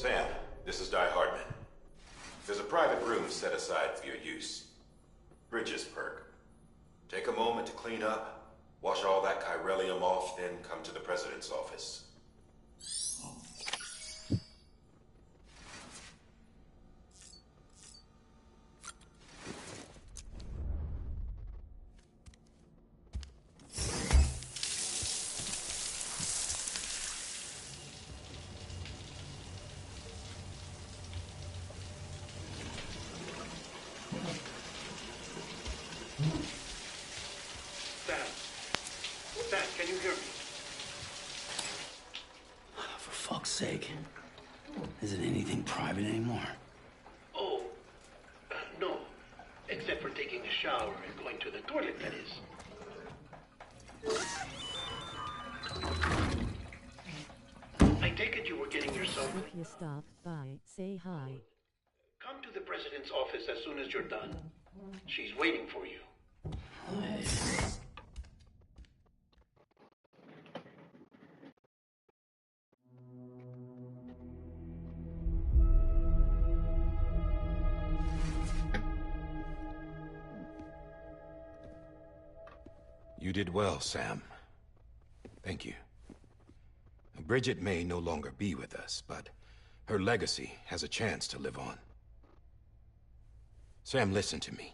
Sam, this is Di Hardman. There's a private room set aside for your use. Bridges perk. Take a moment to clean up, wash all that chiralium off, then come to the President's office. Sam, can you hear me? For fuck's sake. Isn't anything private anymore? Oh, no. Except for taking a shower and going to the toilet, that is. I take it you were getting yourself... If you stop by, say hi. Come to the President's office as soon as you're done. She's waiting for you. You did well, Sam. Thank you. Bridget may no longer be with us, but her legacy has a chance to live on. Sam, listen to me.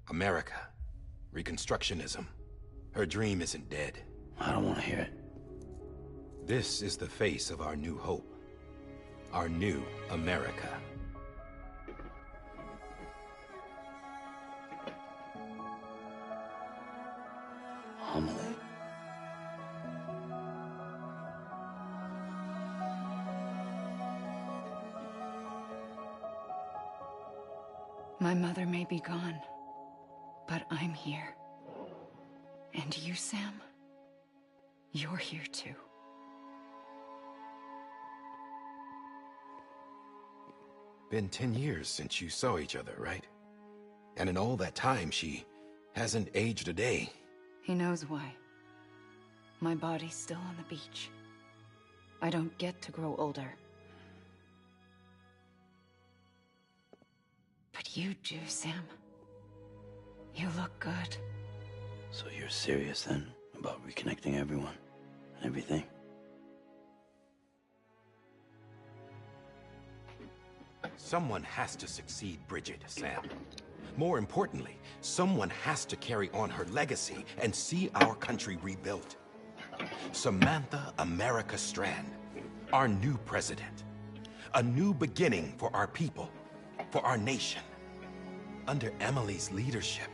America, Reconstructionism, her dream isn't dead. I don't want to hear it. This is the face of our new hope. Our new America. Homily. My mother may be gone, but I'm here. And you, Sam, you're here too. Been 10 years since you saw each other, right? And in all that time, she hasn't aged a day. He knows why. My body's still on the beach. I don't get to grow older. But you do, Sam. You look good. So you're serious then about reconnecting everyone and everything? Someone has to succeed Bridget, Sam. More importantly, someone has to carry on her legacy and see our country rebuilt. Samantha America Strand, our new president. A new beginning for our people, for our nation. Under Emily's leadership,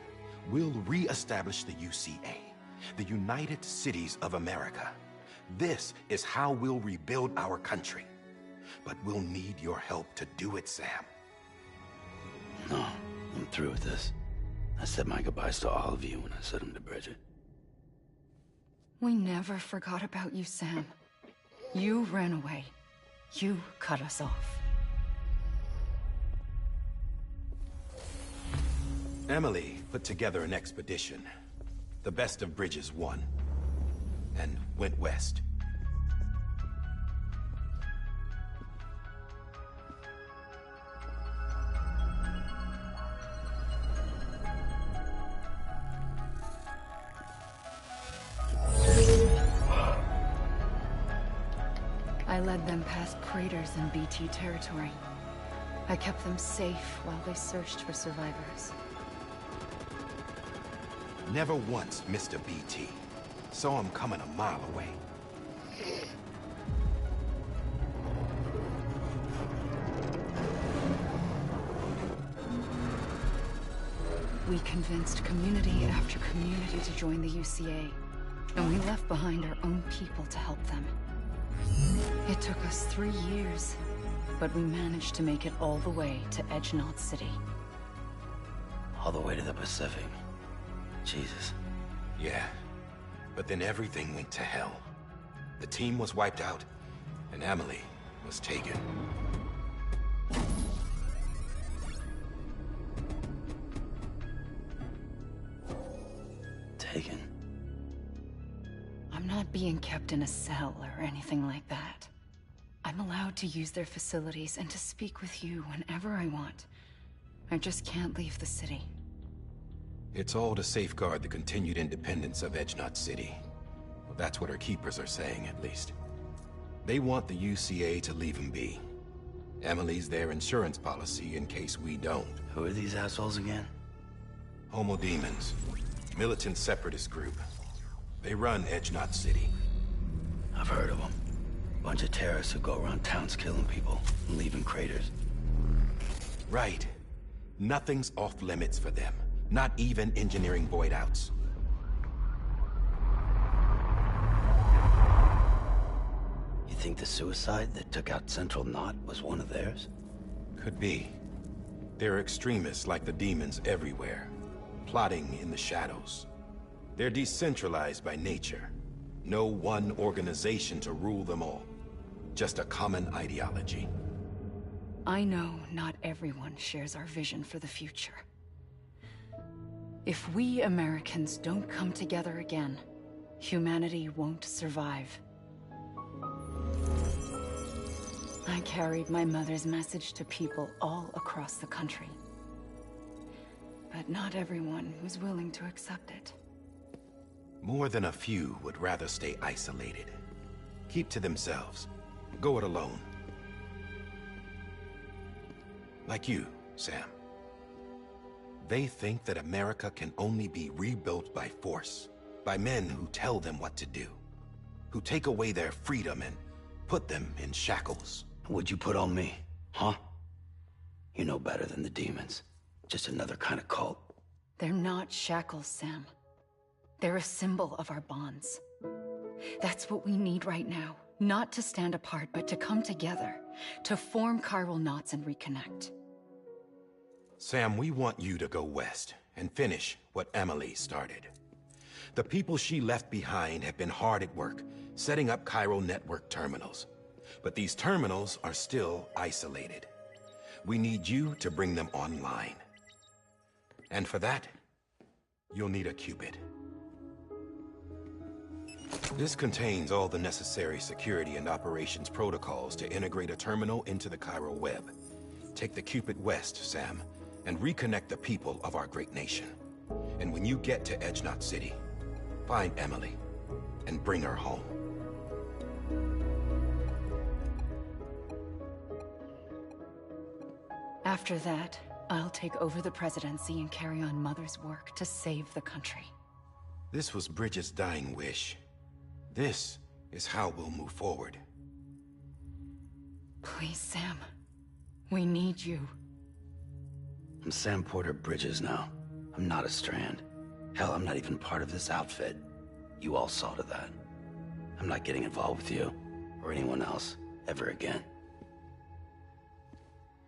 we'll re-establish the UCA, the United Cities of America. This is how we'll rebuild our country. But we'll need your help to do it, Sam. No, I'm through with this. I said my goodbyes to all of you when I said them to Bridget. We never forgot about you, Sam. You ran away. You cut us off. Emily put together an expedition. The best of Bridges won. And went west. I led them past craters in BT territory. I kept them safe while they searched for survivors. Never once missed a BT. Saw him coming a mile away. We convinced community after community to join the UCA, and we left behind our own people to help them. It took us 3 years, but we managed to make it all the way to Edgenaught City. All the way to the Pacific. Jesus. Yeah, but then everything went to hell. The team was wiped out, and Emily was taken. Taken? I'm not being kept in a cell or anything like that. I'm I'm allowed to use their facilities and to speak with you whenever I want. I just can't leave the city. It's all to safeguard the continued independence of Edgenot City. Well, that's what her keepers are saying, at least. They want the UCA to leave him be. Emily's their insurance policy in case we don't. Who are these assholes again? Homo Demons. Militant separatist group. They run Edgenot City. I've heard of them. Bunch of terrorists who go around towns killing people and leaving craters. Right. Nothing's off limits for them. Not even engineering void outs. You think the suicide that took out Central Knot was one of theirs? Could be. There are extremists like the demons everywhere, plotting in the shadows. They're decentralized by nature. No one organization to rule them all. Just a common ideology. I know not everyone shares our vision for the future. If we Americans don't come together again, humanity won't survive. I carried my mother's message to people all across the country. But not everyone was willing to accept it. More than a few would rather stay isolated. Keep to themselves. Go it alone. Like you, Sam. They think that America can only be rebuilt by force, by men who tell them what to do, who take away their freedom and put them in shackles. What'd you put on me, huh? You know better than the demons. Just another kind of cult. They're not shackles, Sam. They're a symbol of our bonds. That's what we need right now. Not to stand apart, but to come together, to form chiral knots and reconnect. Sam, we want you to go west and finish what Emily started. The people she left behind have been hard at work, setting up chiral network terminals. But these terminals are still isolated. We need you to bring them online. And for that, you'll need a Cupid. This contains all the necessary security and operations protocols to integrate a terminal into the chiral web. Take the Cupid west, Sam, and reconnect the people of our great nation. And when you get to Edgenot City, find Emily and bring her home. After that, I'll take over the presidency and carry on Mother's work to save the country. This was Bridget's dying wish. This is how we'll move forward. Please, Sam. We need you. I'm Sam Porter Bridges now. I'm not a Strand. Hell, I'm not even part of this outfit. You all saw to that. I'm not getting involved with you, or anyone else, ever again.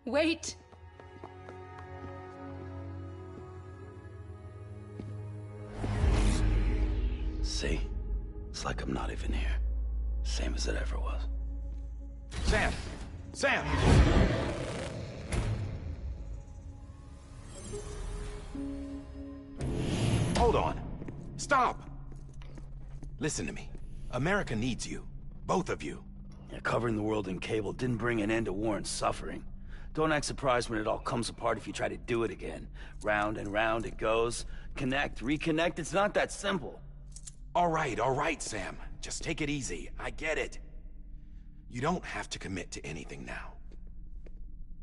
Wait! See? It's like I'm not even here. Same as it ever was. Sam! Sam! Hold on. Stop! Listen to me. America needs you. Both of you. Yeah, covering the world in cable didn't bring an end to war and suffering. Don't act surprised when it all comes apart if you try to do it again. Round and round it goes. Connect, reconnect, it's not that simple. All right, Sam. Just take it easy. I get it. You don't have to commit to anything now.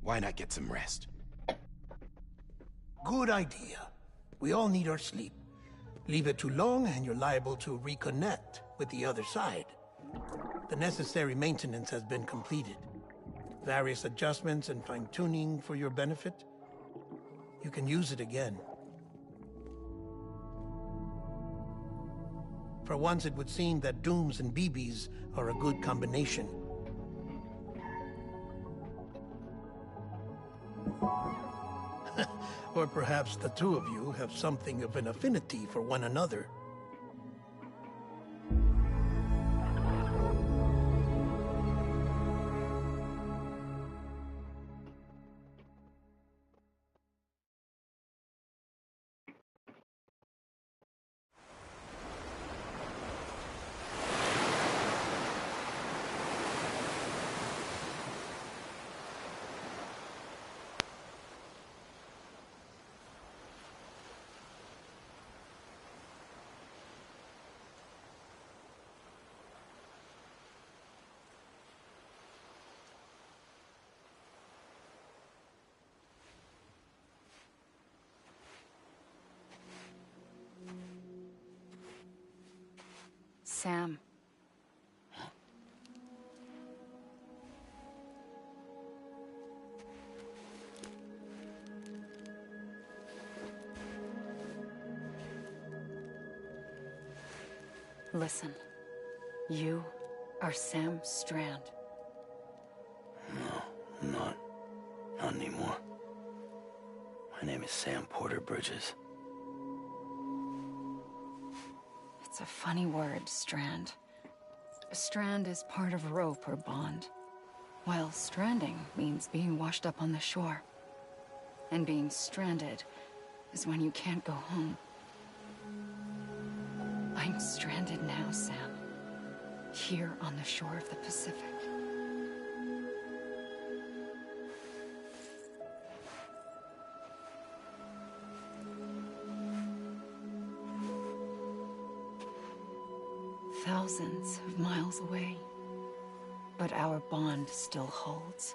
Why not get some rest? Good idea. We all need our sleep. Leave it too long and you're liable to reconnect with the other side. The necessary maintenance has been completed. Various adjustments and fine-tuning for your benefit. You can use it again. For once, it would seem that Dooms and BBs are a good combination. Or perhaps the two of you have something of an affinity for one another. Sam. Listen, you are Sam Strand. No, I'm not. Not anymore. My name is Sam Porter Bridges. It's a funny word, Strand. A strand is part of rope or bond, while stranding means being washed up on the shore. And being stranded is when you can't go home. I'm stranded now, Sam. Here on the shore of the Pacific. Thousands of miles away, but our bond still holds.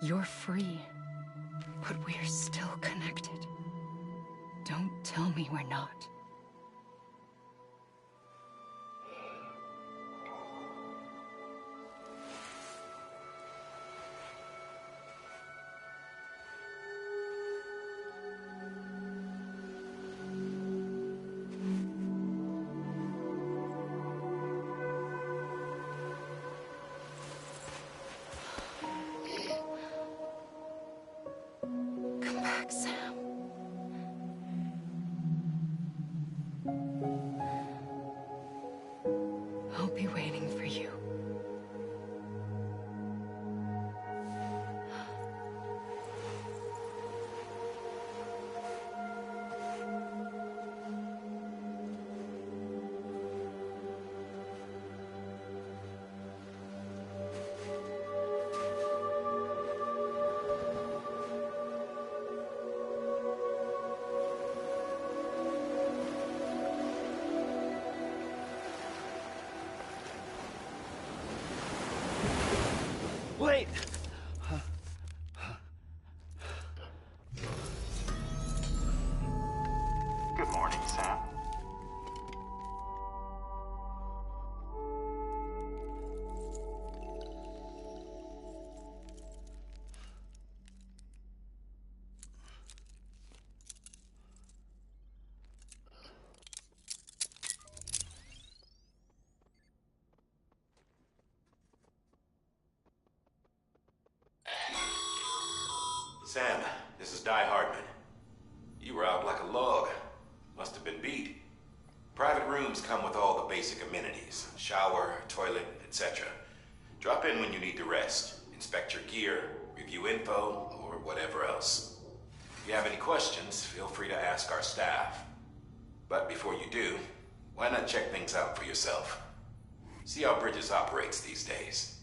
You're free, but we're still connected. Don't tell me we're not. Come back, Sam. I'll be waiting for you. Wait! Good morning, Sam. Sam, this is Di Hardman. You were out like a log. Must have been beat. Private rooms come with all the basic amenities. Shower, toilet, etc. Drop in when you need to rest. Inspect your gear, review info, or whatever else. If you have any questions, feel free to ask our staff. But before you do, why not check things out for yourself? See how Bridges operates these days.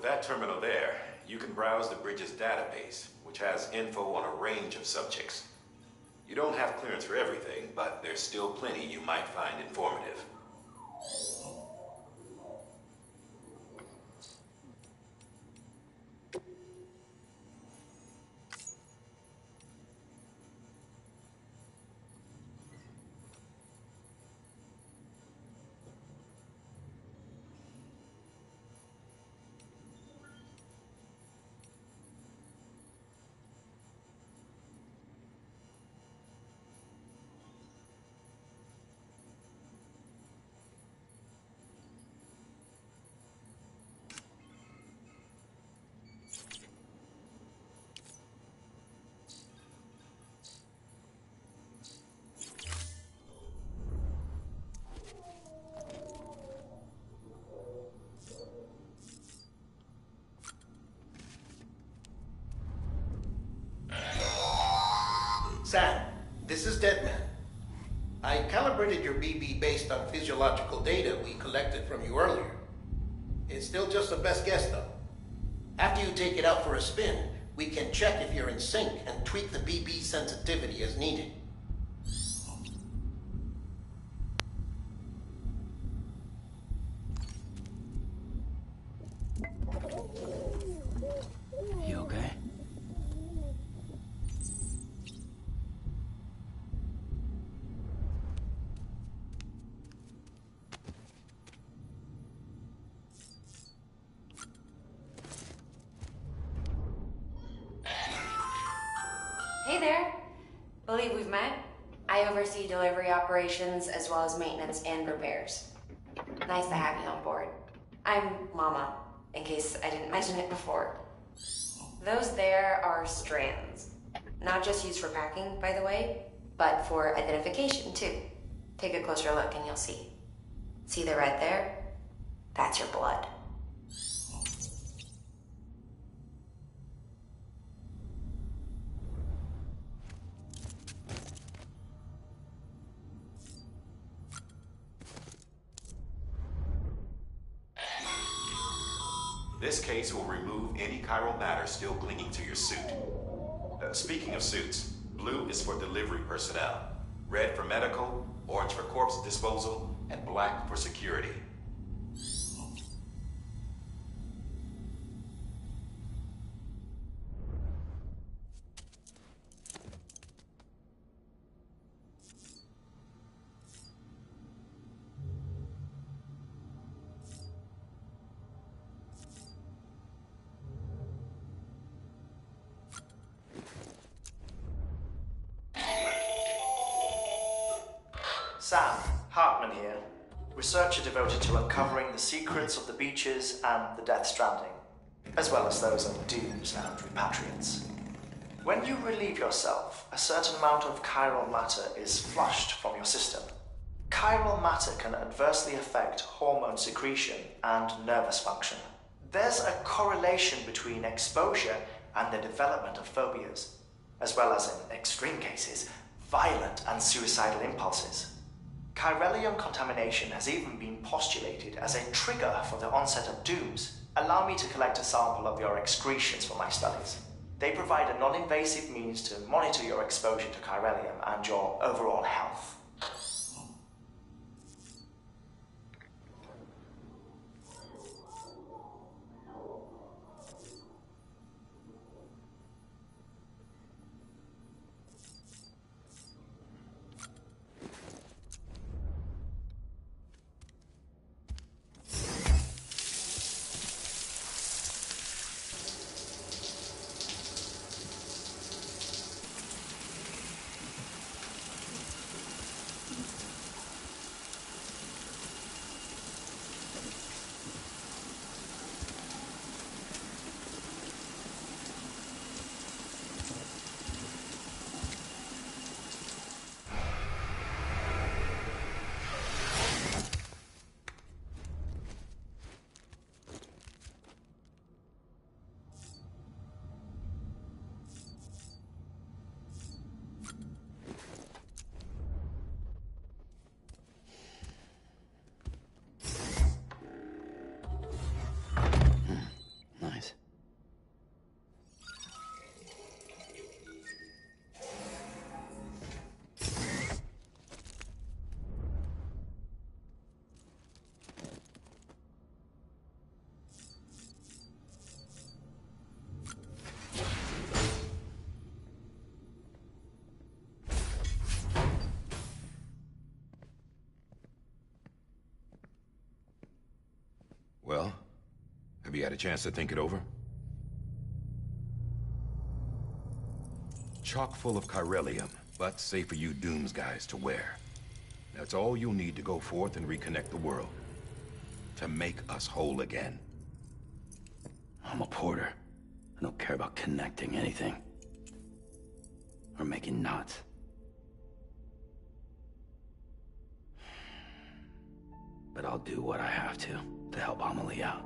that terminal there, you can browse the bridge's database, which has info on a range of subjects. You don't have clearance for everything, but there's still plenty you might find informative. Sam, this is Deadman. I calibrated your BB based on physiological data we collected from you earlier. It's still just a best guess, though. After you take it out for a spin, we can check if you're in sync and tweak the BB sensitivity as needed. You okay? Hey there. Believe we've met. I oversee delivery operations as well as maintenance and repairs. Nice to have you on board. I'm Mama, in case I didn't mention it before. Those there are strands. Not just used for packing, by the way, but for identification too. Take a closer look and you'll see. See the red there? That's your blood. This case will remove any chiral matter still clinging to your suit. Speaking of suits, blue is for delivery personnel, red for medical, orange for corpse disposal, and black for security. Sam, Hartman here, researcher devoted to uncovering the secrets of the beaches and the Death Stranding, as well as those of dooms and repatriates. When you relieve yourself, a certain amount of chiral matter is flushed from your system. Chiral matter can adversely affect hormone secretion and nervous function. There's a correlation between exposure and the development of phobias, as well as, in extreme cases, violent and suicidal impulses. Chiralium contamination has even been postulated as a trigger for the onset of dooms. Allow me to collect a sample of your excretions for my studies. They provide a non-invasive means to monitor your exposure to chiralium and your overall health. had a chance to think it over? Chock full of chiralium, but safe for you Dooms guys to wear. That's all you'll need to go forth and reconnect the world. To make us whole again. I'm a porter. I don't care about connecting anything. Or making knots. But I'll do what I have to help Amelie out.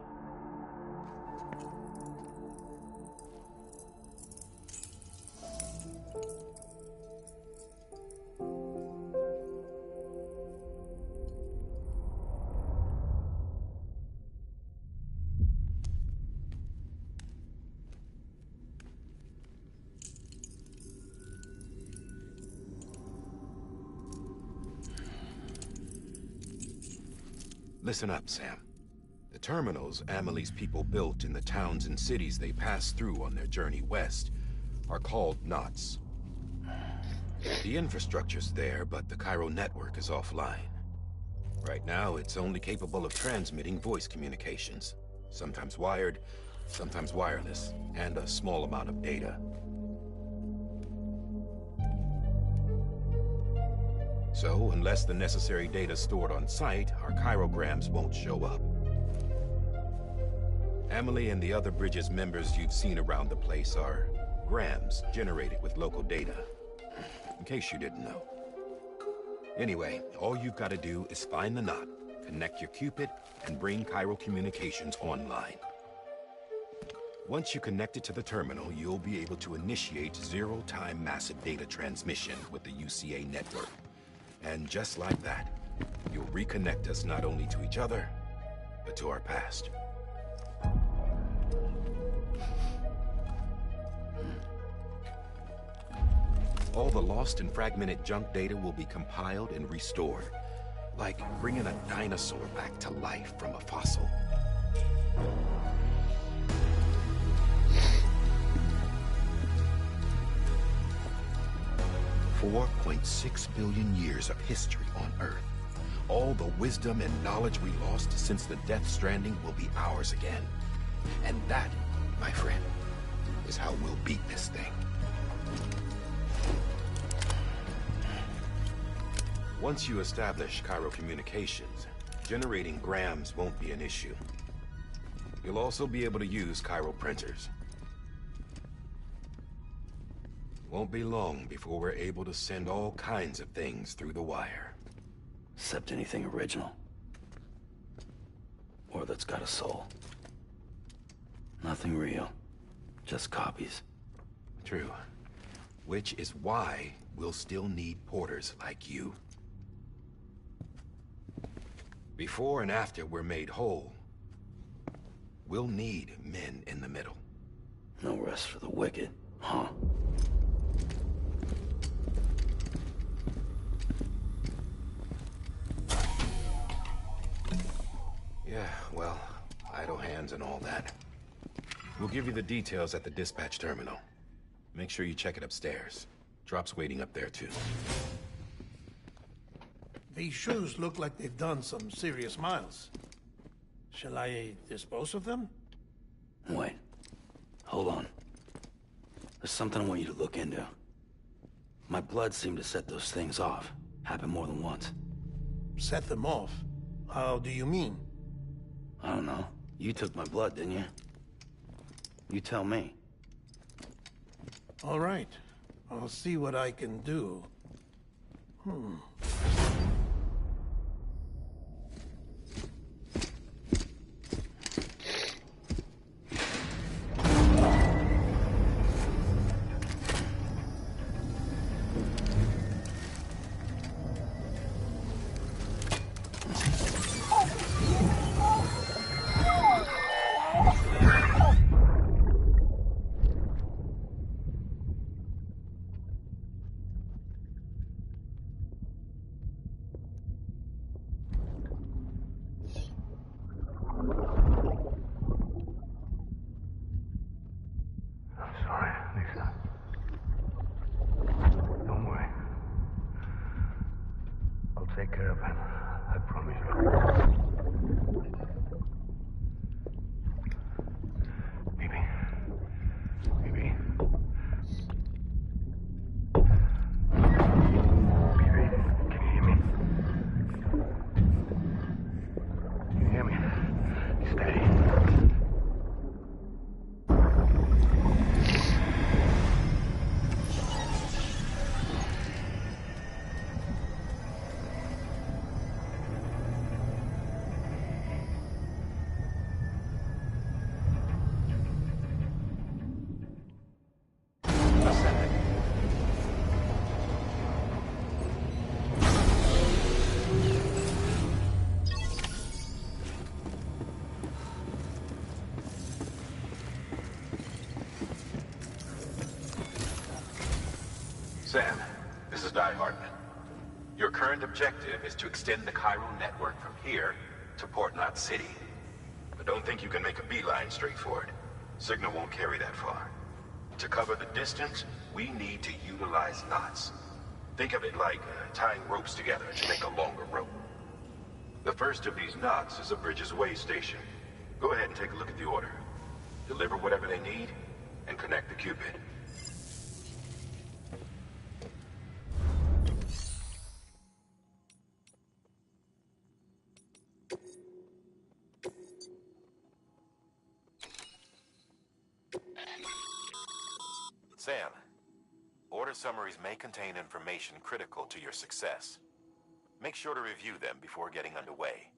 Listen up, Sam. The terminals Amelie's people built in the towns and cities they passed through on their journey west are called knots. The infrastructure's there, but the Cairo network is offline. Right now, it's only capable of transmitting voice communications. Sometimes wired, sometimes wireless, and a small amount of data. So, unless the necessary data stored on site, our chirograms won't show up. Amelie and the other Bridges members you've seen around the place are grams generated with local data. In case you didn't know. Anyway, all you've got to do is find the knot, connect your Cupid, and bring Cairo communications online. Once you connect it to the terminal, you'll be able to initiate zero-time massive data transmission with the UCA network. And just like that, you'll reconnect us not only to each other, but to our past. All the lost and fragmented junk data will be compiled and restored, like bringing a dinosaur back to life from a fossil. $4.6 billion years of history on Earth. All the wisdom and knowledge we lost since the Death Stranding will be ours again. And that, my friend, is how we'll beat this thing. Once you establish Cairo communications, generating grams won't be an issue. You'll also be able to use Cairo printers. Won't be long before we're able to send all kinds of things through the wire. Except anything original. Or that's got a soul. Nothing real. Just copies. True. Which is why we'll still need porters like you. Before and after we're made whole, we'll need men in the middle. No rest for the wicked, huh? Yeah, well, idle hands and all that. We'll give you the details at the dispatch terminal. Make sure you check it upstairs. Drop's waiting up there, too. These shoes look like they've done some serious miles. Shall I dispose of them? Wait. Hold on. There's something I want you to look into. My blood seemed to set those things off. Happened more than once. Set them off? How do you mean? I don't know. You took my blood, didn't you? You tell me. All right. I'll see what I can do. Take care of him. I promise you. Sam, this is Di Hartman. Your current objective is to extend the chiral network from here to Port Knot City. But don't think you can make a beeline straight for it. Signal won't carry that far. To cover the distance, we need to utilize knots. Think of it like tying ropes together to make a longer rope. The first of these knots is a Bridges way station. Go ahead and take a look at the order. Deliver whatever they need, and connect the Cupid. Sam, order summaries may contain information critical to your success. Make sure to review them before getting underway.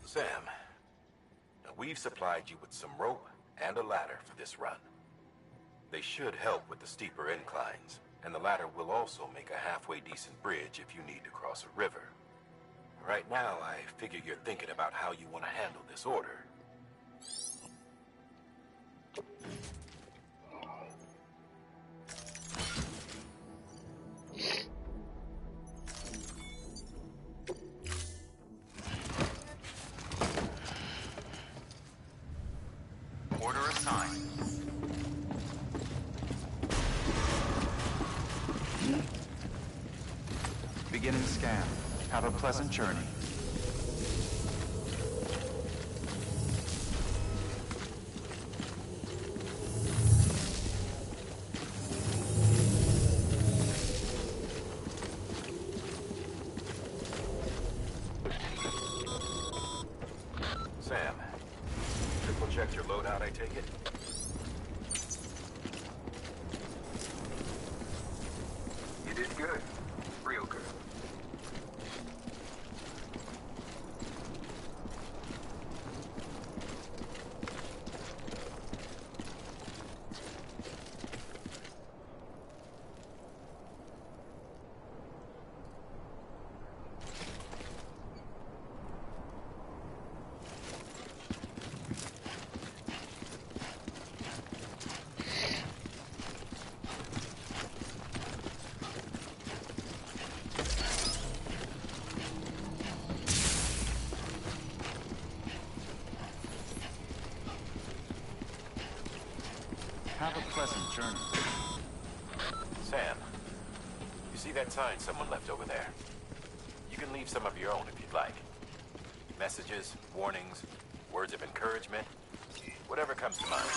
Sam, now we've supplied you with some rope and a ladder for this run. They should help with the steeper inclines, and the ladder will also make a halfway decent bridge if you need to cross a river. Right now, I figure you're thinking about how you want to handle this order. Order assigned. Beginning scan. Have a pleasant journey. Sam, triple check your loadout, I take it? You did good. Real good. Have a pleasant journey. Sam, you see that sign someone left over there? You can leave some of your own if you'd like. Messages, warnings, words of encouragement, whatever comes to mind.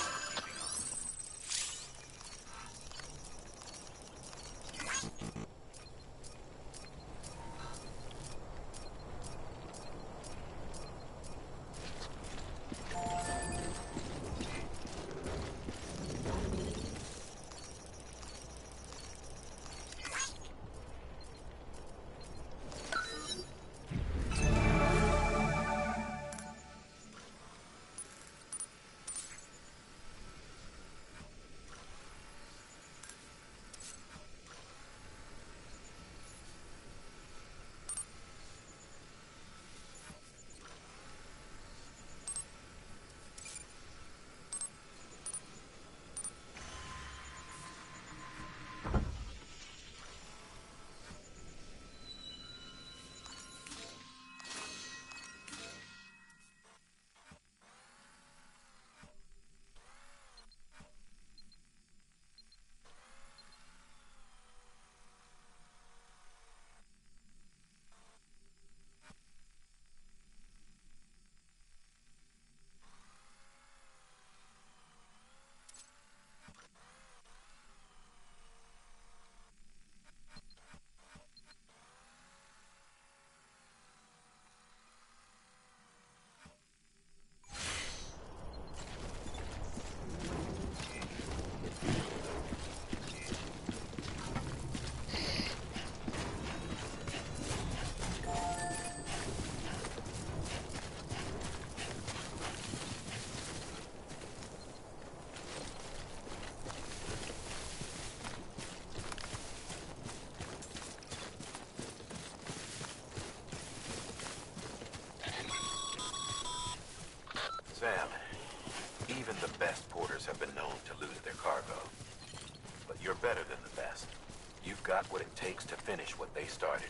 what it takes to finish what they started.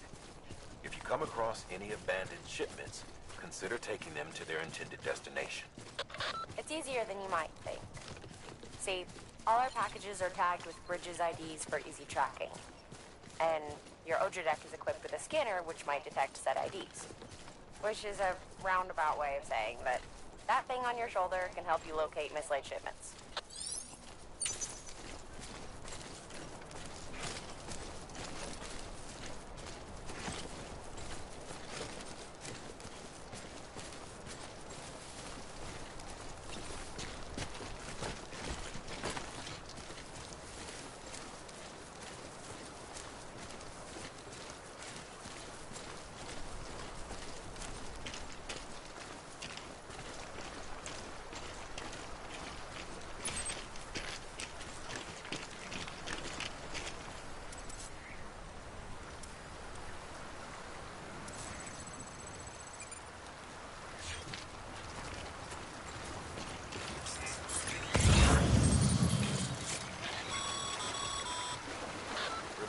If you come across any abandoned shipments, consider taking them to their intended destination. It's easier than you might think. See, all our packages are tagged with Bridges IDs for easy tracking. And your OJA deck is equipped with a scanner which might detect said IDs. Which is a roundabout way of saying that that thing on your shoulder can help you locate mislaid shipments.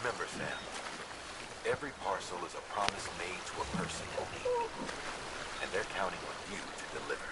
Remember, Sam, every parcel is a promise made to a person in need, and they're counting on you to deliver.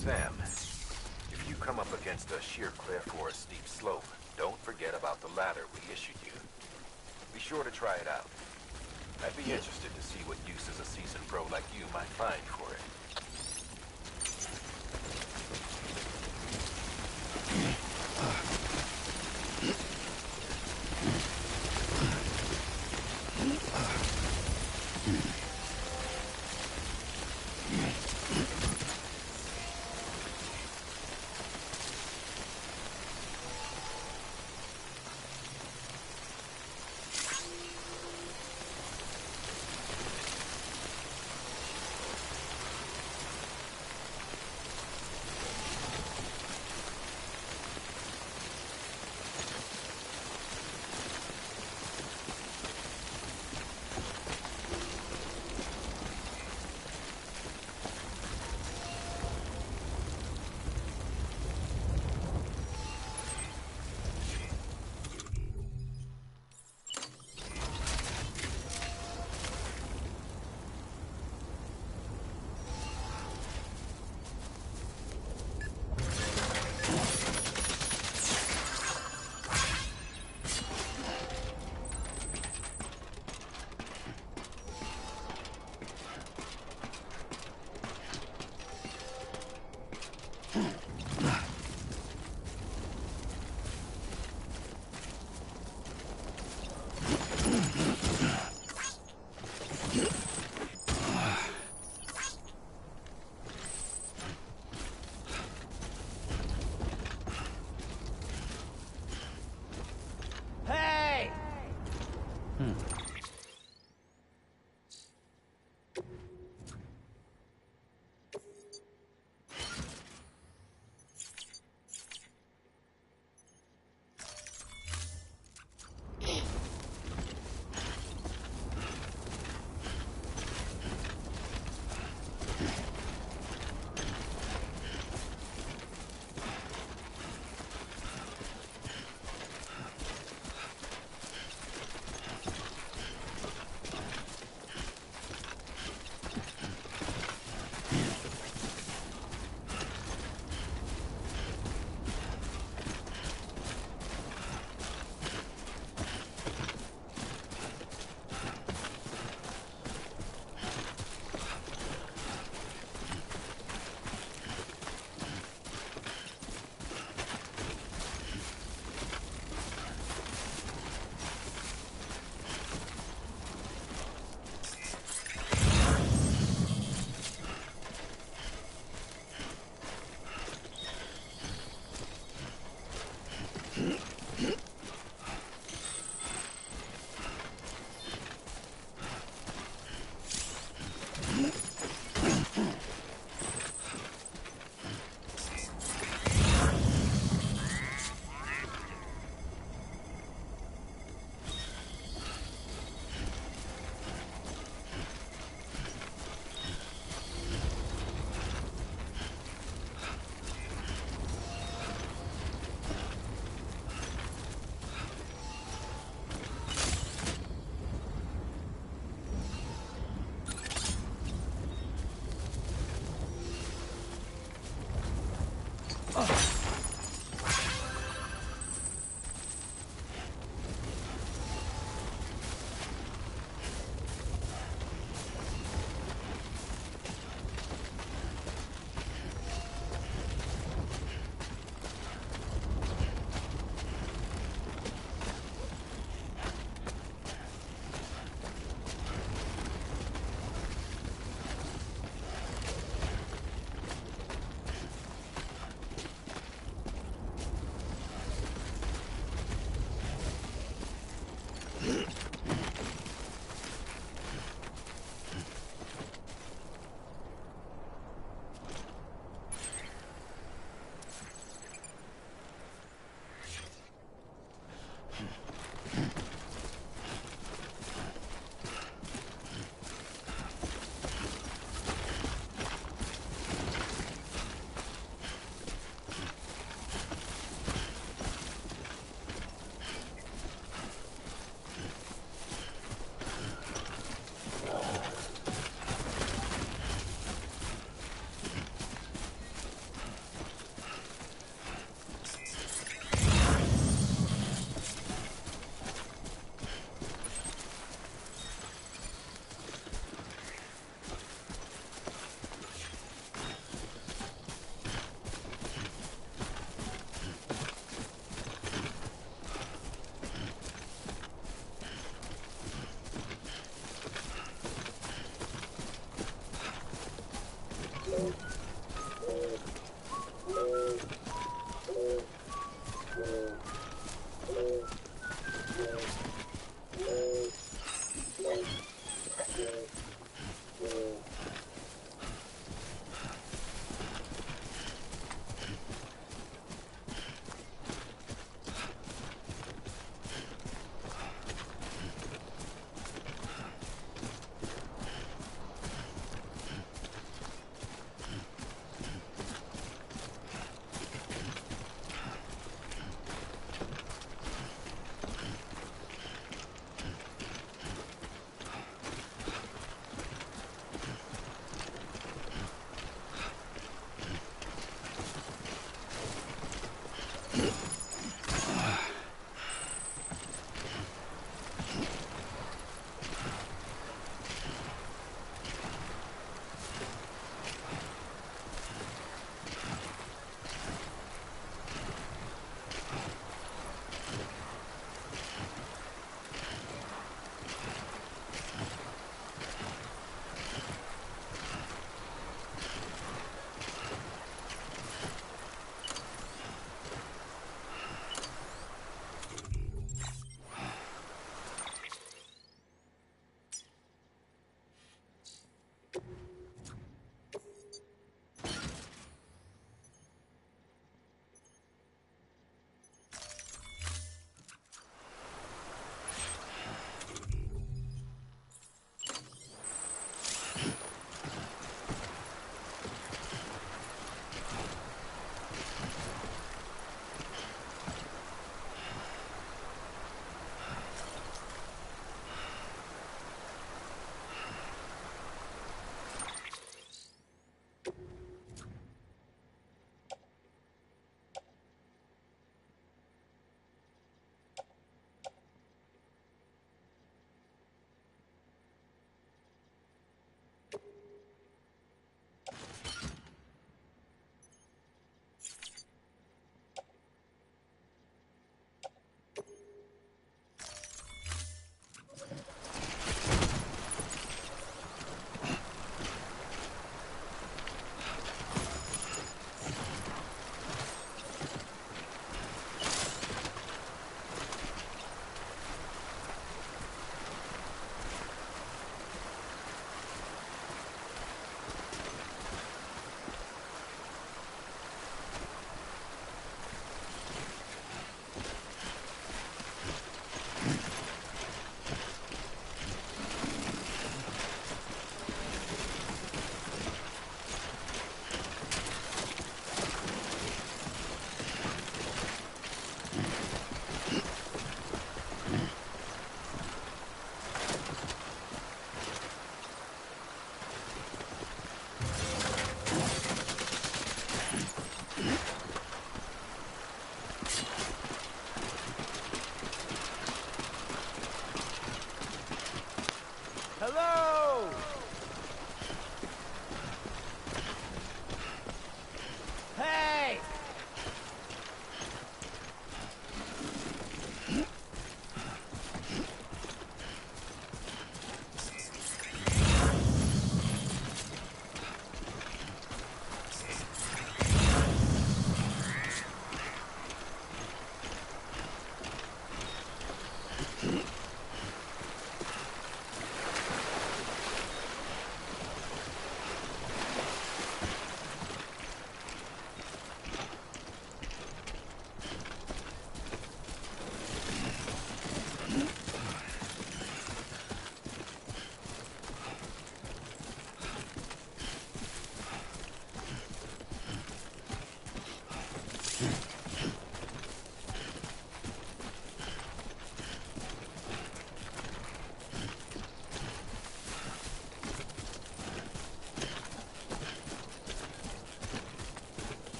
Sam, if you come up against a sheer cliff or a steep slope, don't forget about the ladder we issued you. Be sure to try it out. I'd be interested to see what uses a seasoned pro like you might find for it.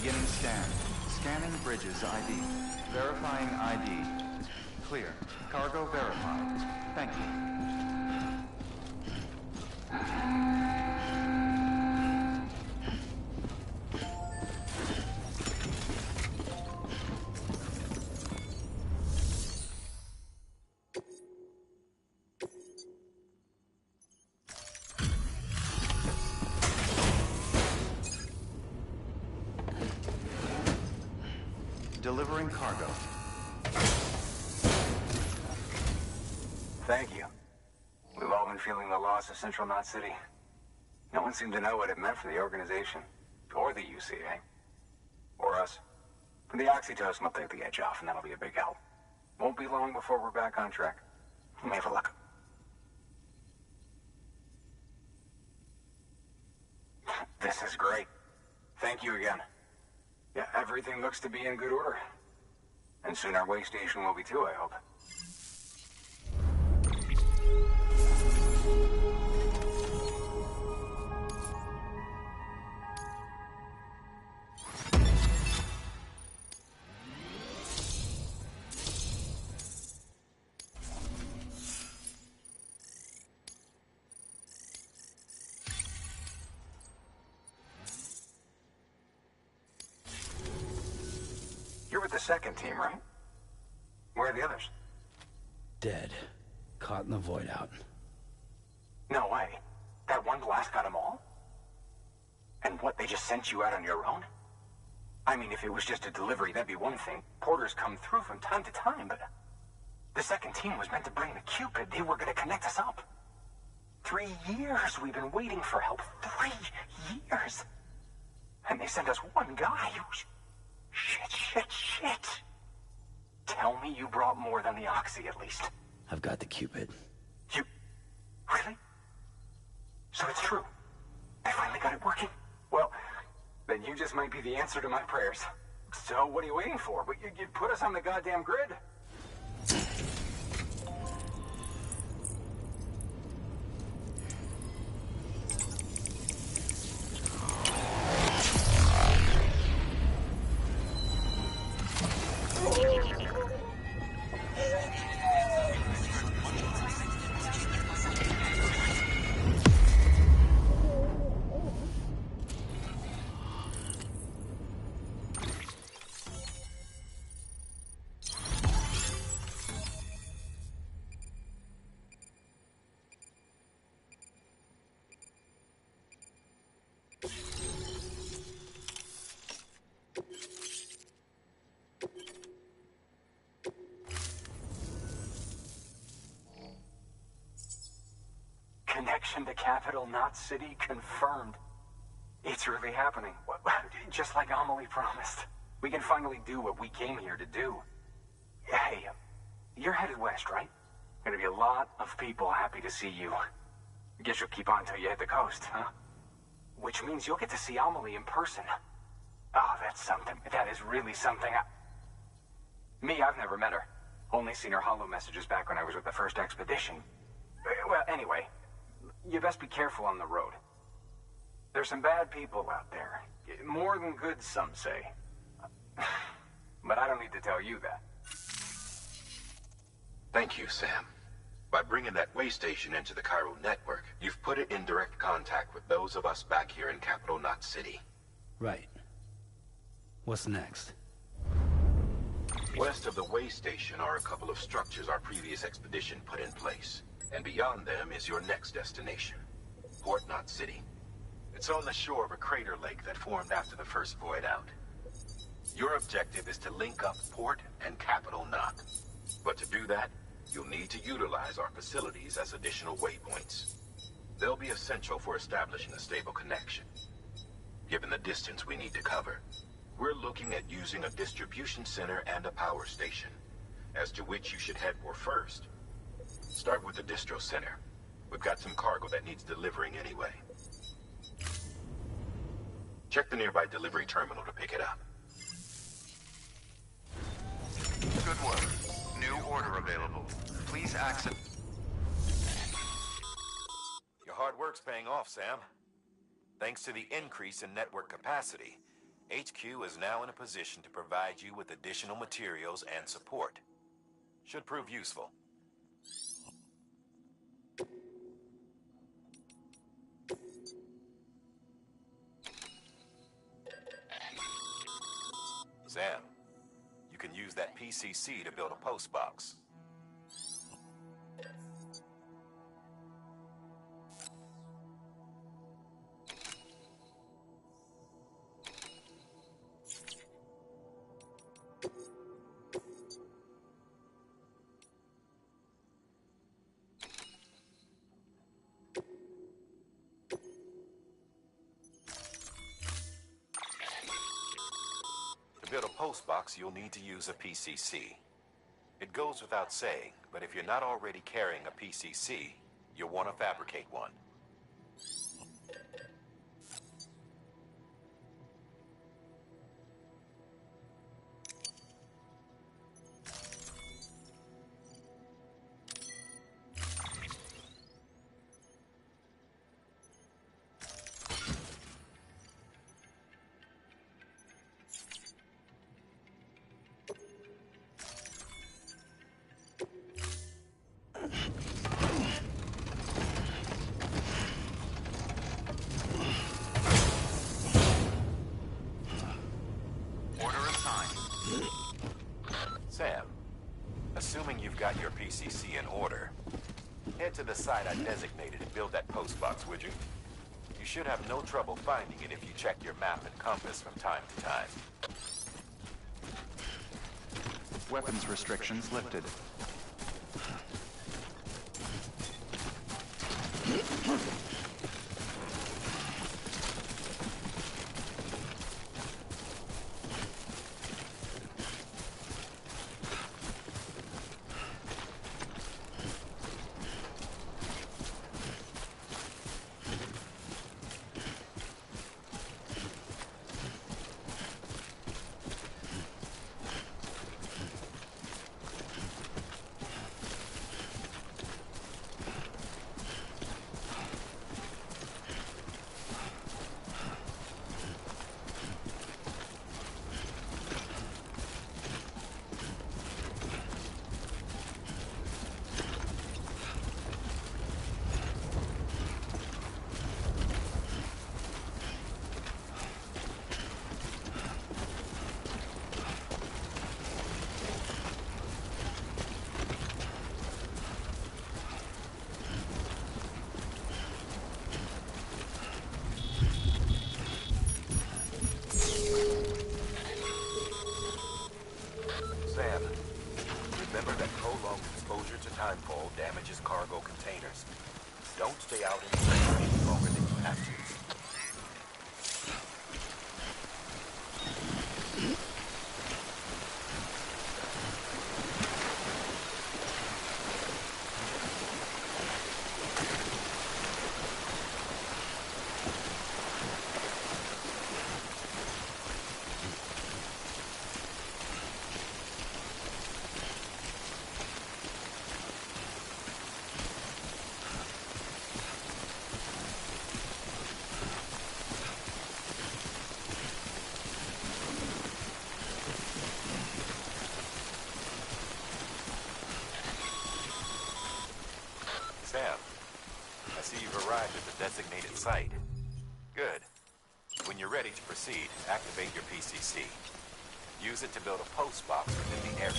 Beginning scan. Scanning Bridges ID. Verifying ID. Clear. Cargo verified. Thank you. Delivering cargo. Thank you. We've all been feeling the loss of Central Knot City. No one seemed to know what it meant for the organization, or the UCA, or us. The oxytocin will take the edge off, and that'll be a big help. Won't be long before we're back on track. You may have a look. This is great. Thank you again. Yeah, everything looks to be in good order. And soon our way station will be too, I hope. You're with the second team, right? Where are the others? Dead. Caught in the void out. No way. That one blast got them all? And what, they just sent you out on your own? I mean, if it was just a delivery, that'd be one thing. Porters come through from time to time, but... The second team was meant to bring the Cupid. They were gonna connect us up. 3 years we've been waiting for help. 3 years! And they sent us one guy. Shit. Tell me you brought more than the Oxy, at least. I've got the Cupid. You... Really? So it's true. I finally got it working. Well, then you just might be the answer to my prayers. So what are you waiting for? You put us on the goddamn grid. Connection to Capital Knot City confirmed. It's really happening. Just like Amelie promised. We can finally do what we came here to do. Hey, you're headed west, right? Gonna be a lot of people happy to see you. I guess you'll keep on till you hit the coast, huh? Which means you'll get to see Amelie in person. Oh, that's something. That is really something. Me, I've never met her. Only seen her holo messages back when I was with the first expedition. Well, anyway, you best be careful on the road. There's some bad people out there. More than good, some say. But I don't need to tell you that. Thank you, Sam. By bringing that way station into the Cairo network, you've put it in direct contact with those of us back here in Capital Knot City. Right. What's next? West of the way station are a couple of structures our previous expedition put in place. And beyond them is your next destination, Port Knot City. It's on the shore of a crater lake that formed after the first void out. Your objective is to link up Port and Capital Knot. But to do that, you'll need to utilize our facilities as additional waypoints. They'll be essential for establishing a stable connection. Given the distance we need to cover, we're looking at using a distribution center and a power station, as to which you should head for first. Start with the distro center. We've got some cargo that needs delivering anyway. Check the nearby delivery terminal to pick it up. Good work. New order available. Please access... Your hard work's paying off, Sam. Thanks to the increase in network capacity, HQ is now in a position to provide you with additional materials and support. Should prove useful. Sam, you can use that PCC to build a post box. To build a post box, you'll need to use a PCC. It goes without saying, but if you're not already carrying a PCC, you'll want to fabricate one. Sam, assuming you've got your PCC in order, head to the site I designated and build that post box, would you? You should have no trouble finding it if you check your map and compass from time to time. Weapons restrictions lifted. Sam, remember that prolonged exposure to timefall damages cargo containers. Don't stay out in the rain any longer than you have to. Sam, I see you've arrived at the designated site. Good. When you're ready to proceed, activate your PCC. Use it to build a post box within the area.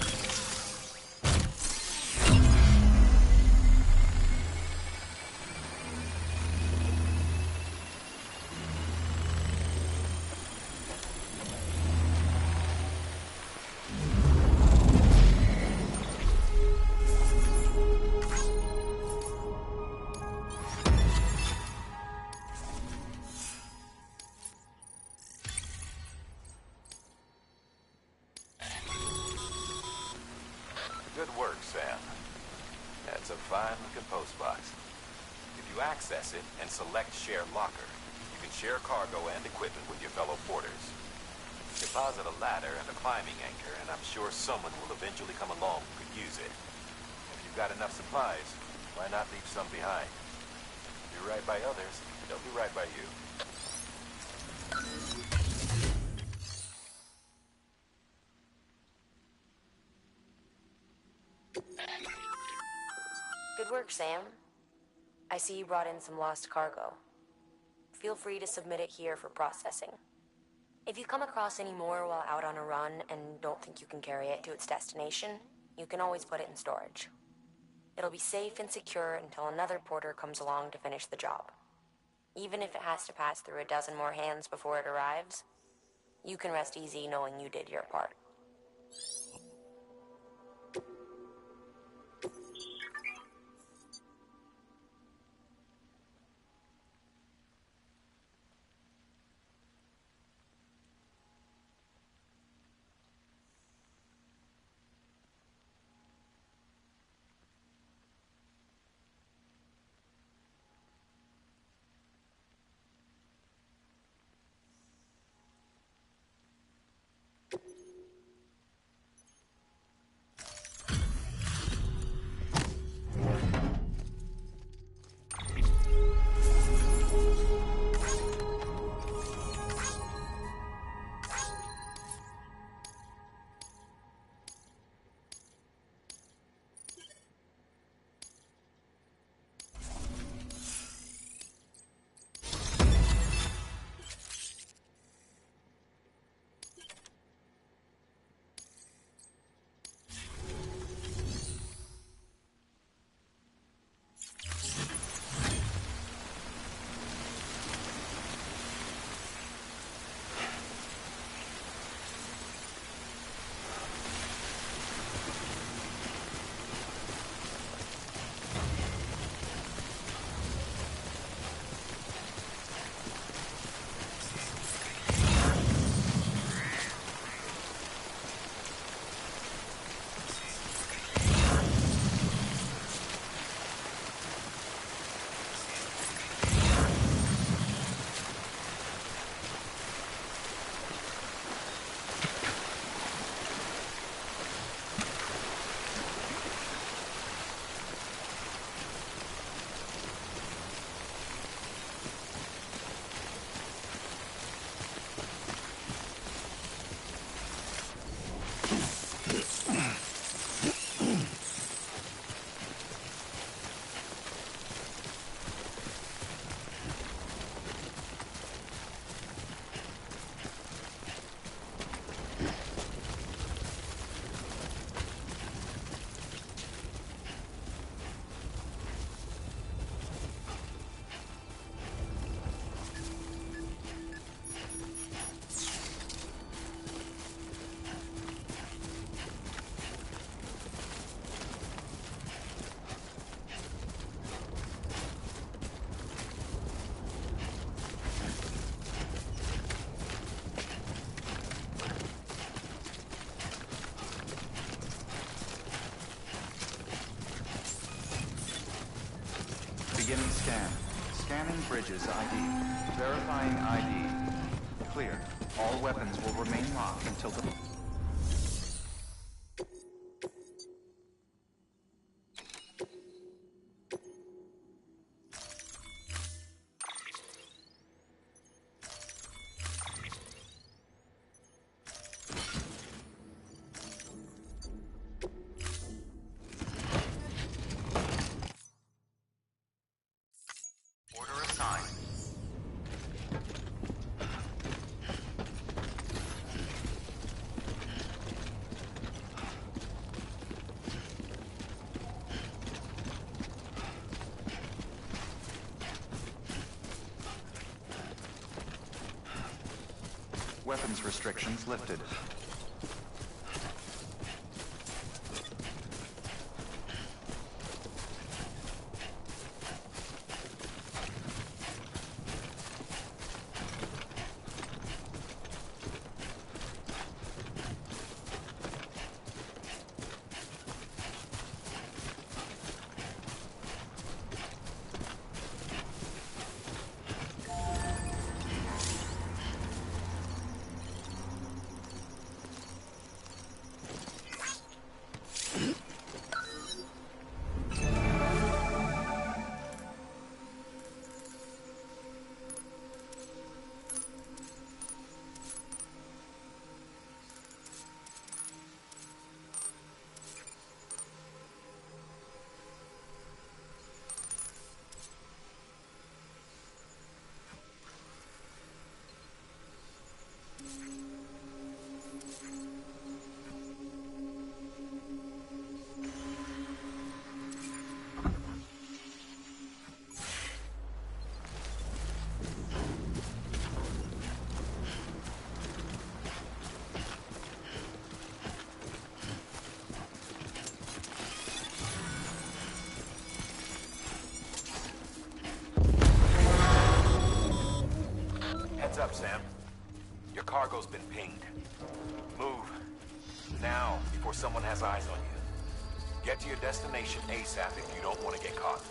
Good work, Sam. That's a fine-looking post box. If you access it and select Share Locker, you can share cargo and equipment with your fellow porters. Deposit a ladder and a climbing anchor, and I'm sure someone will eventually come along who could use it. If you've got enough supplies, why not leave some behind? Do right by others, they'll do right by you. Good work, Sam. I see you brought in some lost cargo. Feel free to submit it here for processing. If you come across any more while out on a run and don't think you can carry it to its destination, you can always put it in storage. It'll be safe and secure until another porter comes along to finish the job. Even if it has to pass through a dozen more hands before it arrives, you can rest easy knowing you did your part. Beginning scan. Scanning bridges ID. Verifying ID. Clear. All weapons will remain locked until the... Weapons restrictions lifted. up, Sam. Your cargo's been pinged. Move. Now, before someone has eyes on you. Get to your destination ASAP if you don't want to get caught.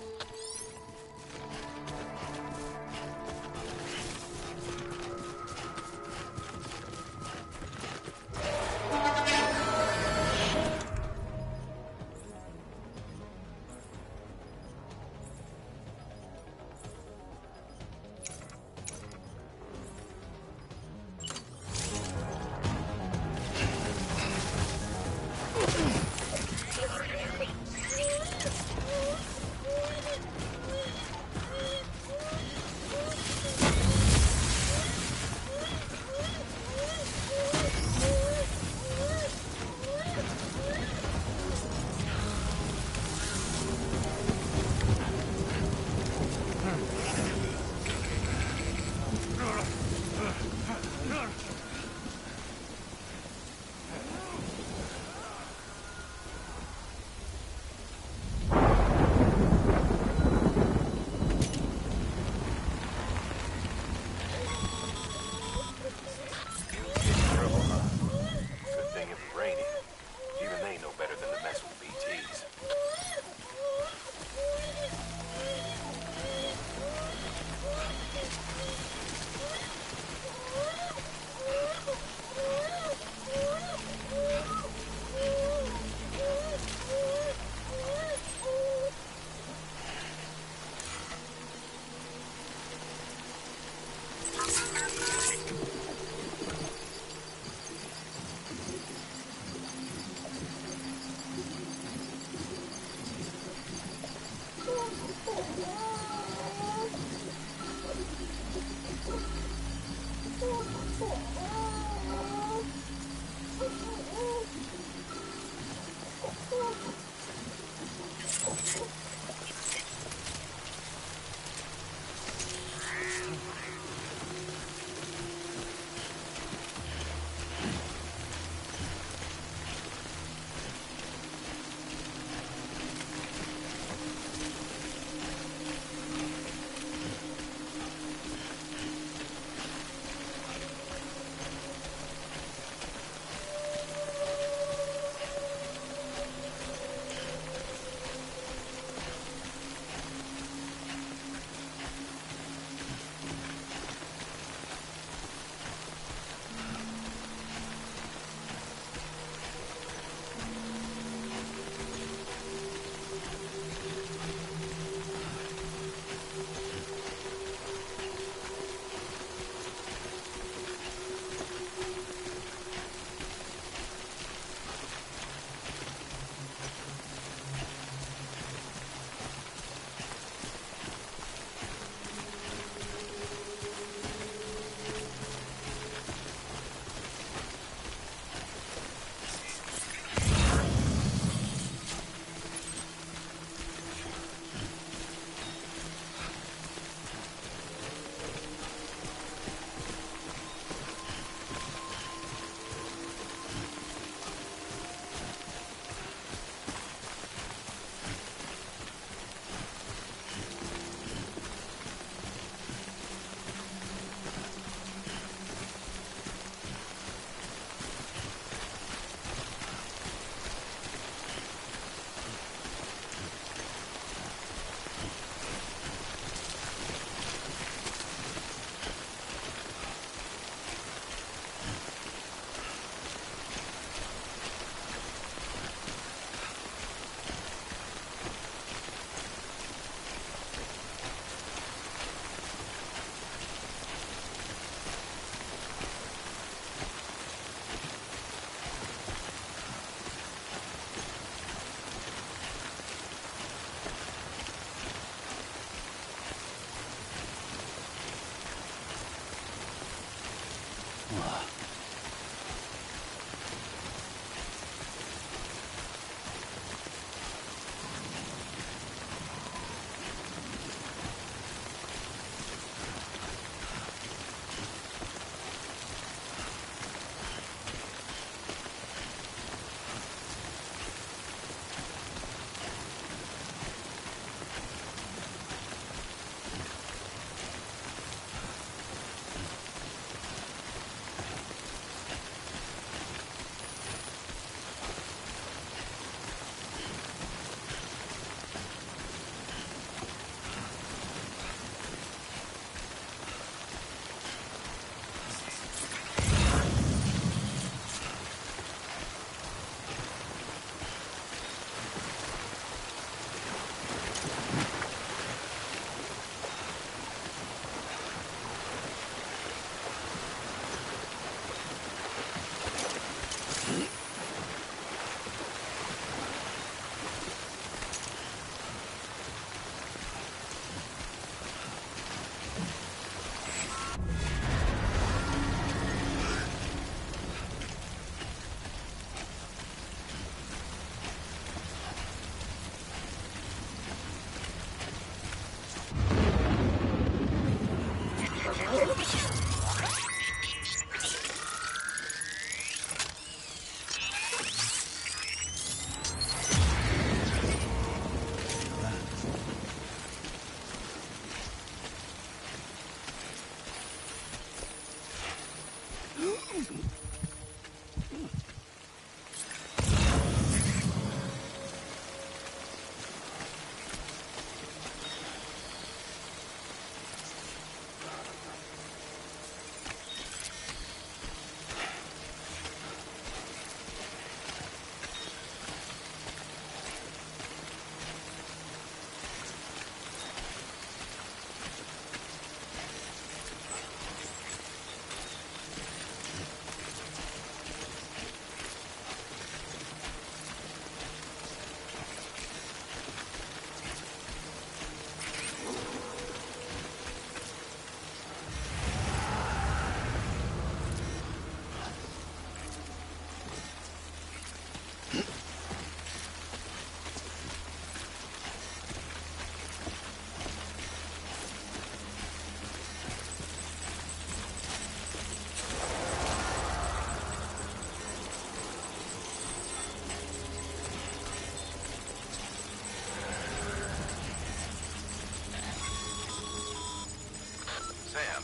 Sam,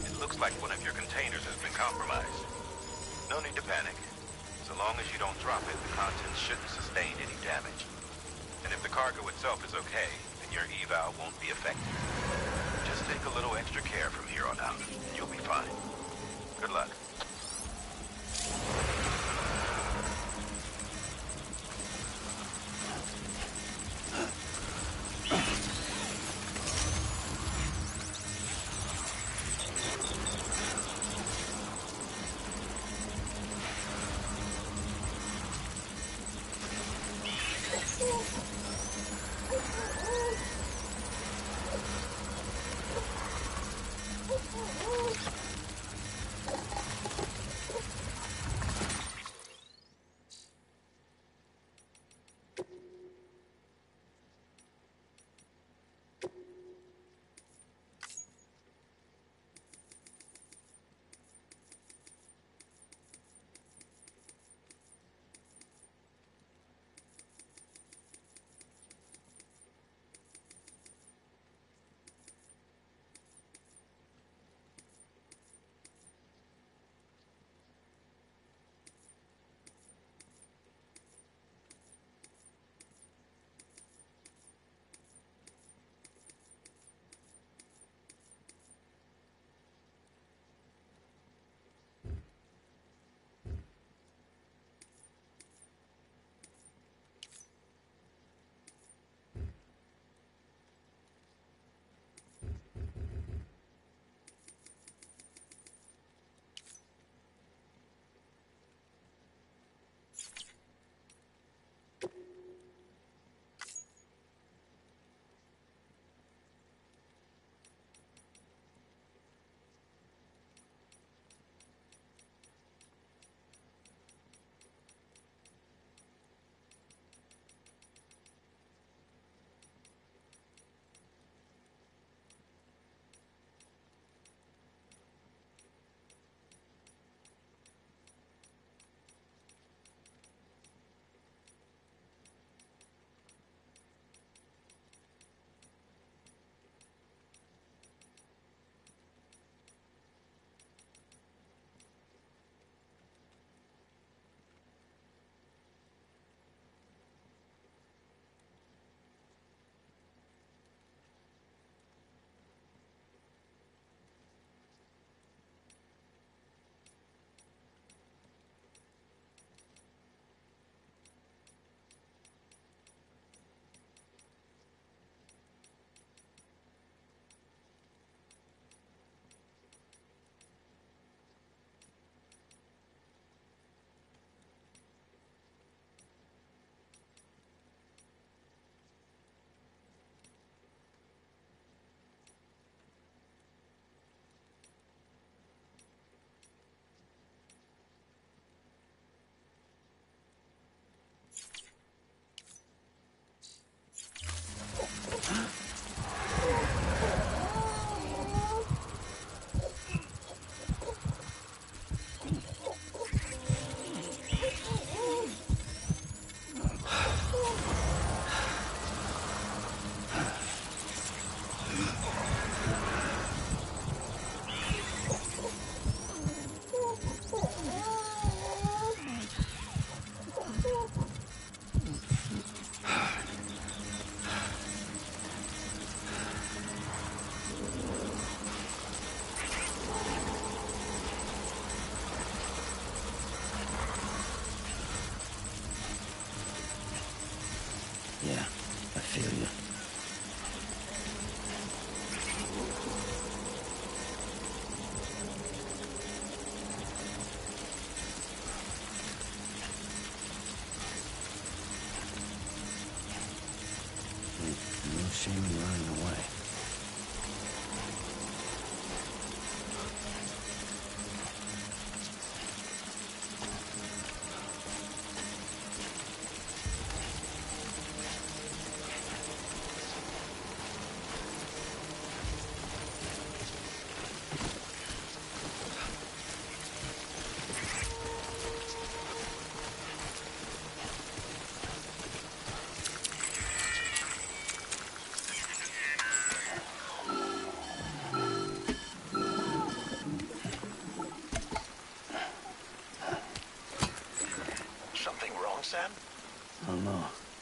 it looks like one of your containers has been compromised. No need to panic. So long as you don't drop it, the contents shouldn't sustain any damage. And if the cargo itself is okay, then your eval won't be affected. Just take a little extra care from here on out, and you'll be fine. Good luck.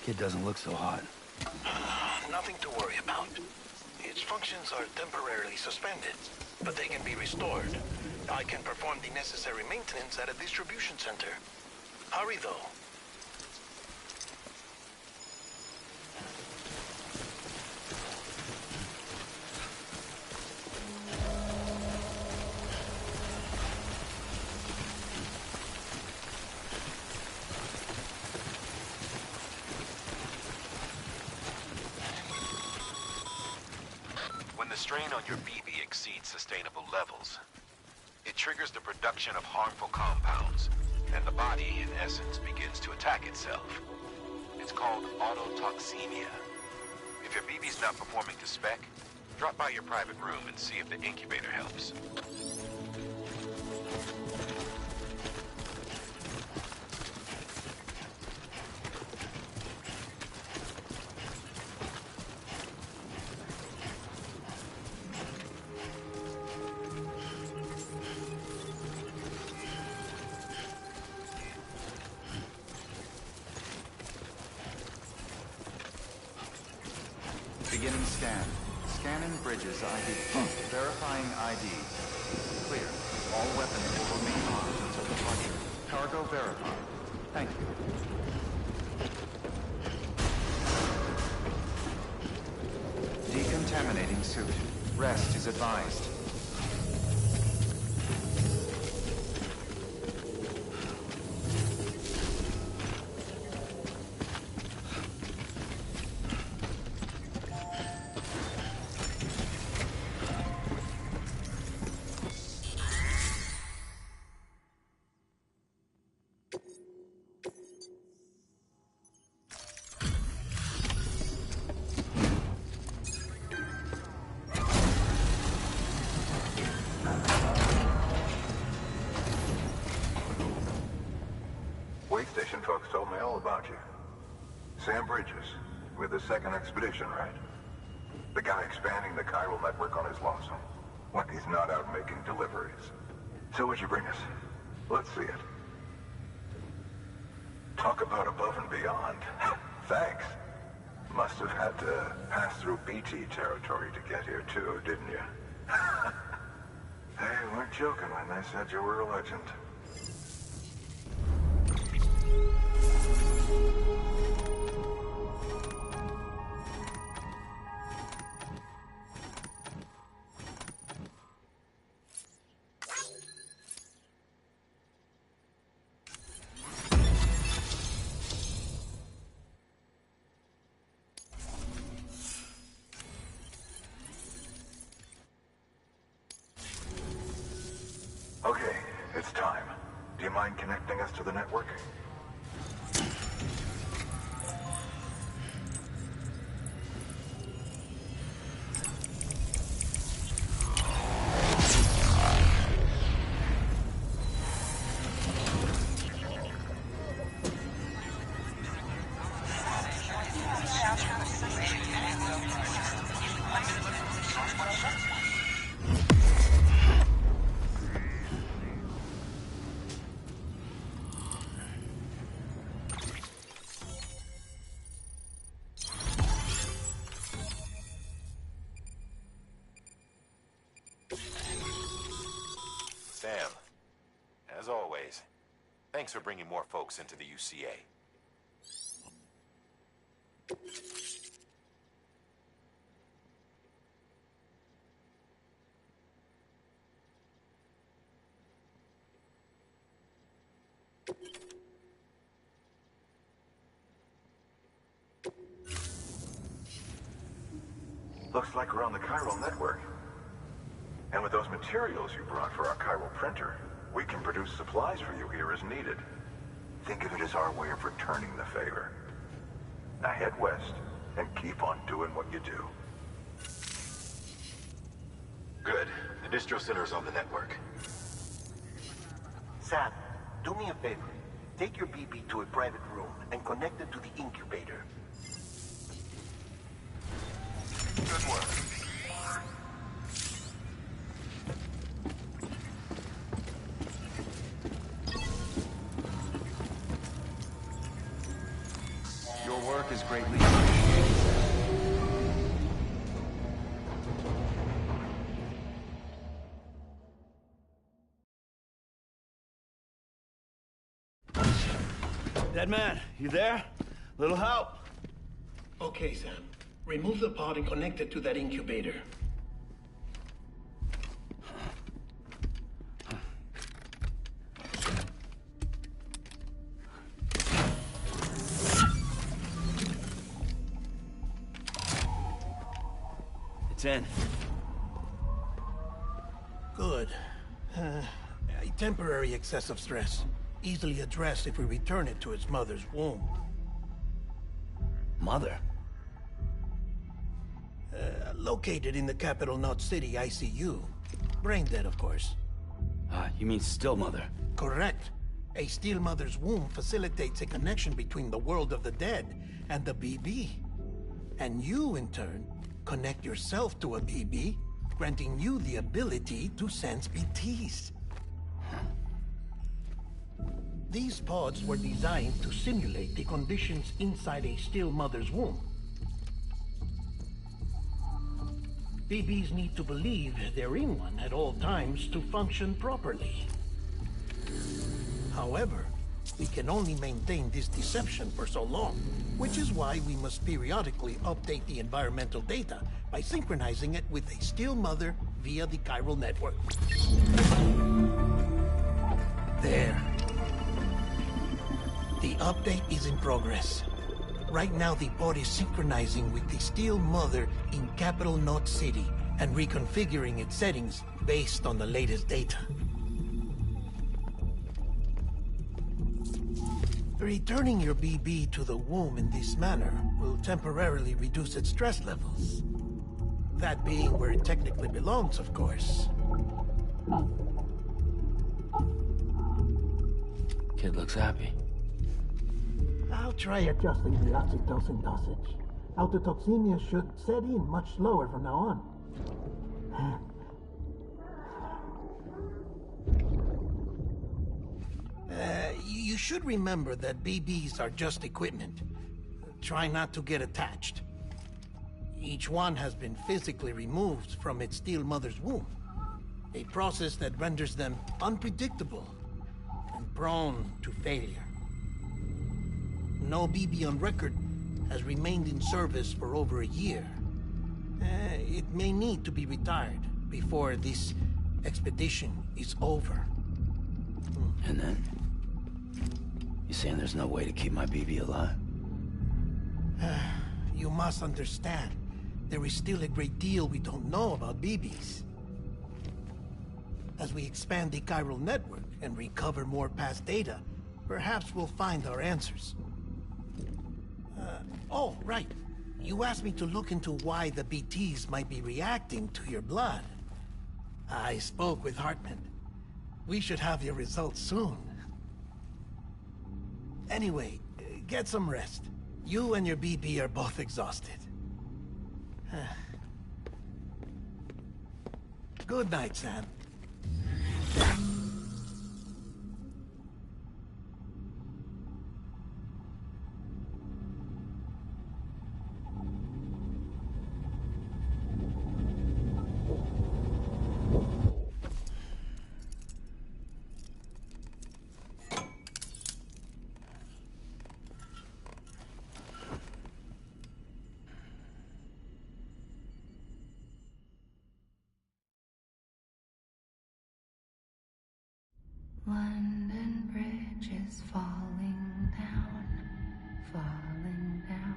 Kid doesn't look so hot. Nothing to worry about. Its functions are temporarily suspended, but they can be restored. I can perform the necessary maintenance at a distribution center. Hurry, though. When the strain on your BB exceeds sustainable levels, it triggers the production of harmful compounds, and the body, in essence, begins to attack itself. It's called autotoxemia. If your BB's not performing to spec, drop by your private room and see if the incubator helps. Beginning scan. Scanning bridges ID. Verifying ID. Clear. All weapons will remain armed until departure. Cargo verified. Thank you. Decontaminating suit. Rest is advised. Station folks told me all about you. Sam Bridges, with the second expedition, right? The guy expanding the chiral network on his lonesome. When he's not out making deliveries. So what'd you bring us? Let's see it. Talk about above and beyond. Thanks. Must have had to pass through BT territory to get here too, didn't you? They weren't joking when they said you were a legend. Okay, it's time. Do you mind connecting us to the network? Sam, as always, thanks for bringing more folks into the UCA. Looks like we're on the chiral network. And with those materials you brought for our chiral printer, we can produce supplies for you here as needed. Think of it as our way of returning the favor. Now head west and keep on doing what you do. Good. The distro center's on the network. Sam, do me a favor. Take your BB to a private room and connect it to the incubator. Good work. Your work is greatly appreciated, Sam. Dead man, you there? Little help? Okay, Sam. Remove the pod and connect it to that incubator. It's in. Good. A temporary excessive stress. Easily addressed if we return it to its mother's womb. Mother? Located in the capital Knot City ICU. Brain dead, of course. You mean still mother? Correct. A still mother's womb facilitates a connection between the world of the dead and the BB. And you, in turn, connect yourself to a BB, granting you the ability to sense BTs. These pods were designed to simulate the conditions inside a still mother's womb. BBs need to believe they're in one at all times to function properly. However, we can only maintain this deception for so long, which is why we must periodically update the environmental data by synchronizing it with a still mother via the chiral network. There. The update is in progress. Right now, the pod is synchronizing with the still mother in capital Knot City and reconfiguring its settings based on the latest data. Returning your BB to the womb in this manner will temporarily reduce its stress levels. That being where it technically belongs, of course. Kid looks happy. I'll try adjusting the oxytocin dosage. Autotoxemia should set in much slower from now on. You should remember that BBs are just equipment. Try not to get attached. Each one has been physically removed from its still mother's womb. A process that renders them unpredictable and prone to failure. No BB on record has remained in service for over a year. It may need to be retired before this expedition is over. And then? You saying there's no way to keep my BB alive? You must understand, there is still a great deal we don't know about BBs. As we expand the chiral network and recover more past data, perhaps we'll find our answers. Oh, right. You asked me to look into why the BTs might be reacting to your blood. I spoke with Hartman. We should have your results soon. Anyway, get some rest. You and your BB are both exhausted. Good night, Sam. London Bridge is falling down, falling down,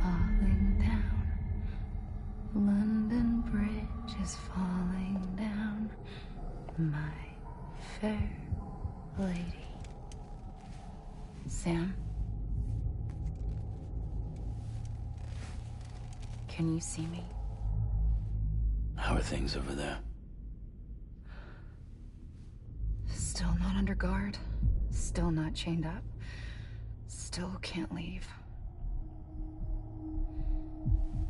falling down. London Bridge is falling down, my fair lady. Sam? Can you see me? How are things over there? Still not under guard. Still not chained up. Still can't leave.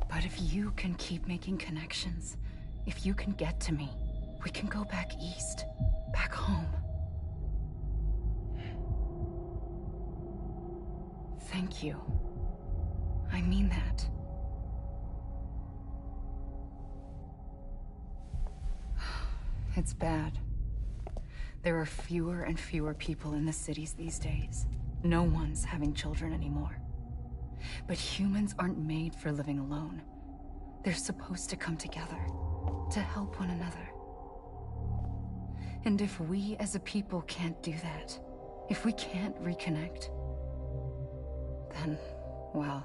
But if you can keep making connections, if you can get to me, we can go back east. Back home. Thank you. I mean that. It's bad. There are fewer and fewer people in the cities these days. No one's having children anymore. But humans aren't made for living alone. They're supposed to come together, to help one another. And if we as a people can't do that, if we can't reconnect, then, well,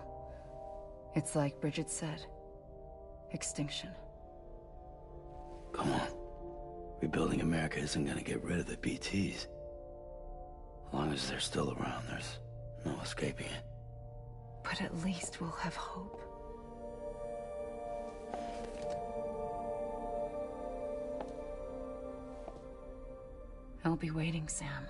it's like Bridget said, extinction. Come on. Rebuilding America isn't gonna get rid of the BTs. As long as they're still around, there's no escaping it. But at least we'll have hope. I'll be waiting, Sam.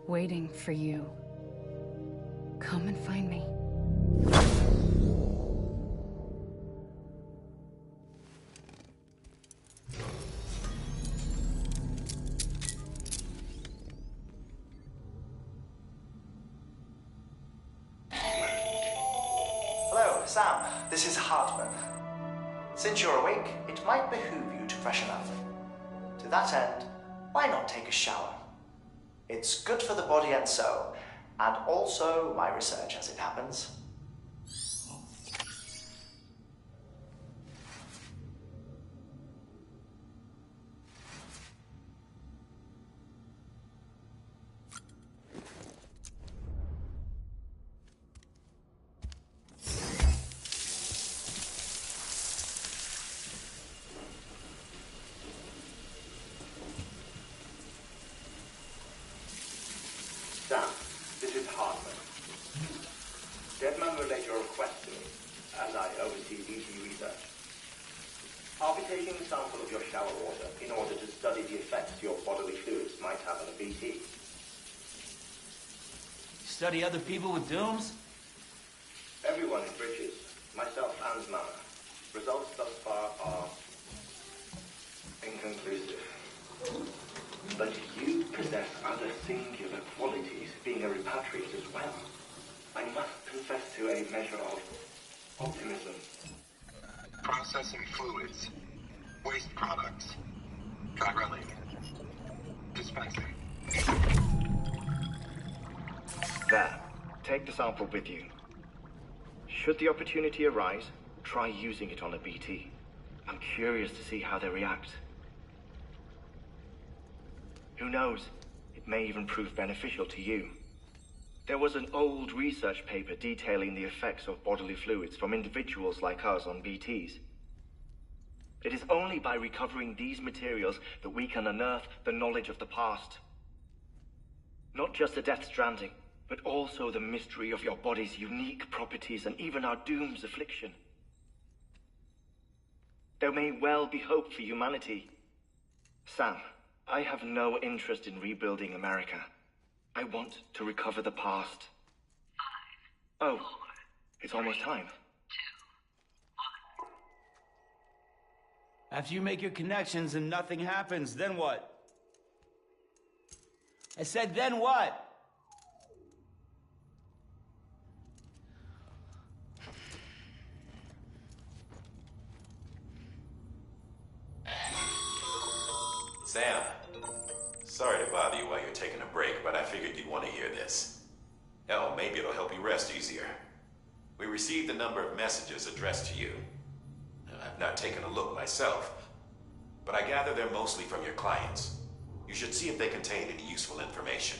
Waiting for you. Come and find me. Hello, Sam. This is Hartman. Since you're awake, it might behoove you to freshen up. To that end, why not take a shower? It's good for the body and soul, and also my research as it happens. Sam, this is Hartman. Deadman relayed your request to me, as I oversee BT research. I'll be taking a sample of your shower water in order to study the effects your bodily fluids might have on a BT. Study other people with dooms? Everyone in Bridges, myself and Mana. Results thus far are inconclusive. But you possess other singular qualities, being a repatriate as well. I must confess to a measure of optimism. Processing fluids. Waste products. Drilling. Dispensing. There. Take the sample with you. Should the opportunity arise, try using it on a BT. I'm curious to see how they react. Who knows? It may even prove beneficial to you. There was an old research paper detailing the effects of bodily fluids from individuals like us on BTs. It is only by recovering these materials that we can unearth the knowledge of the past. Not just the Death Stranding, but also the mystery of your body's unique properties and even our doom's affliction. There may well be hope for humanity. Sam, I have no interest in rebuilding America. I want to recover the past. 5, 4, it's almost time. 2, 1. After you make your connections and nothing happens, then what? I said, then what? Sam, sorry to bother you while you're taking a break, but I figured you'd want to hear this. Hell, maybe it'll help you rest easier. We received a number of messages addressed to you. I've not taken a look myself, but I gather they're mostly from your clients. You should see if they contain any useful information.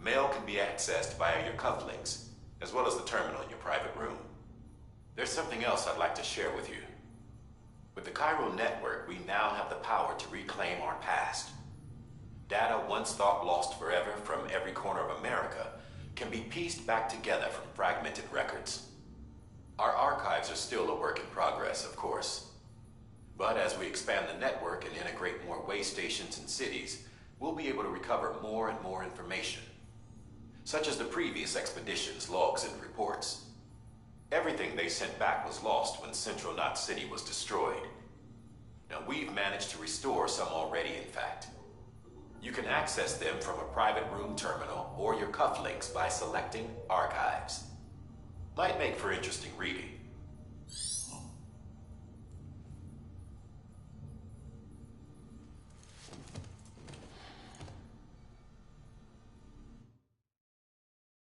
Mail can be accessed via your cufflinks, as well as the terminal in your private room. There's something else I'd like to share with you. With the Chiral network, we now have the power to reclaim our past. Data once thought lost forever from every corner of America can be pieced back together from fragmented records. Our archives are still a work in progress, of course. But as we expand the network and integrate more way stations and cities, we'll be able to recover more and more information, such as the previous expedition's logs and reports. Everything they sent back was lost when Central Knot City was destroyed. Now we've managed to restore some already, in fact. You can access them from a private room terminal or your cufflinks by selecting Archives. Might make for interesting reading.